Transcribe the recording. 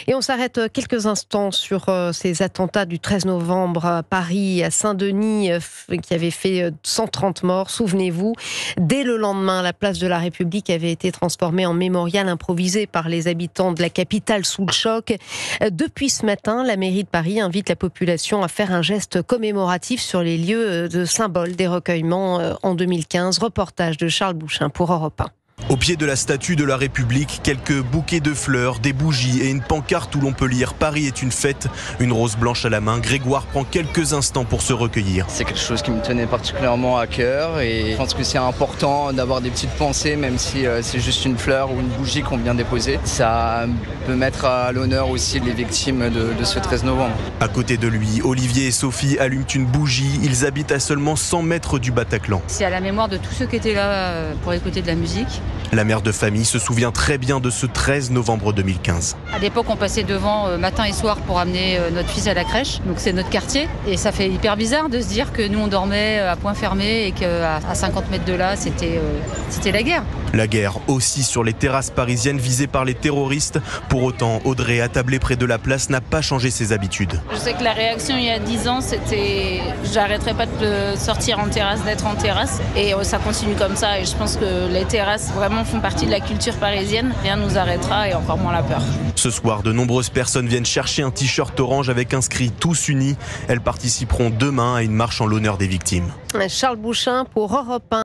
Et on s'arrête quelques instants sur ces attentats du 13 novembre à Paris, à Saint-Denis, qui avaient fait 130 morts. Souvenez-vous, dès le lendemain, la place de la République avait été transformée en mémorial improvisé par les habitants de la capitale sous le choc. Depuis ce matin, la mairie de Paris invite la population à faire un geste commémoratif sur les lieux de symboles des recueillements en 2015. Reportage de Charles Bouchin pour Europe 1. Au pied de la statue de la République, quelques bouquets de fleurs, des bougies et une pancarte où l'on peut lire « Paris est une fête », une rose blanche à la main. Grégoire prend quelques instants pour se recueillir. C'est quelque chose qui me tenait particulièrement à cœur et je pense que c'est important d'avoir des petites pensées, même si c'est juste une fleur ou une bougie qu'on vient déposer. Ça peut mettre à l'honneur aussi les victimes de ce 13 novembre. À côté de lui, Olivier et Sophie allument une bougie. Ils habitent à seulement 100 mètres du Bataclan. C'est à la mémoire de tous ceux qui étaient là pour écouter de la musique. La mère de famille se souvient très bien de ce 13 novembre 2015. À l'époque, on passait devant matin et soir pour amener notre fils à la crèche. Donc c'est notre quartier. Et ça fait hyper bizarre de se dire que nous, on dormait à point fermé et qu'à 50 mètres de là, c'était la guerre. La guerre aussi sur les terrasses parisiennes visées par les terroristes. Pour autant, Audrey, attablée près de la place, n'a pas changé ses habitudes. Je sais que la réaction il y a 10 ans, c'était j'arrêterai pas de sortir en terrasse, d'être en terrasse. Et ça continue comme ça. Et je pense que les terrasses vraiment font partie de la culture parisienne. Rien ne nous arrêtera et encore moins la peur. Ce soir, de nombreuses personnes viennent chercher un t-shirt orange avec inscrit « Tous unis ». Elles participeront demain à une marche en l'honneur des victimes. Charles Bouchin pour Europe 1.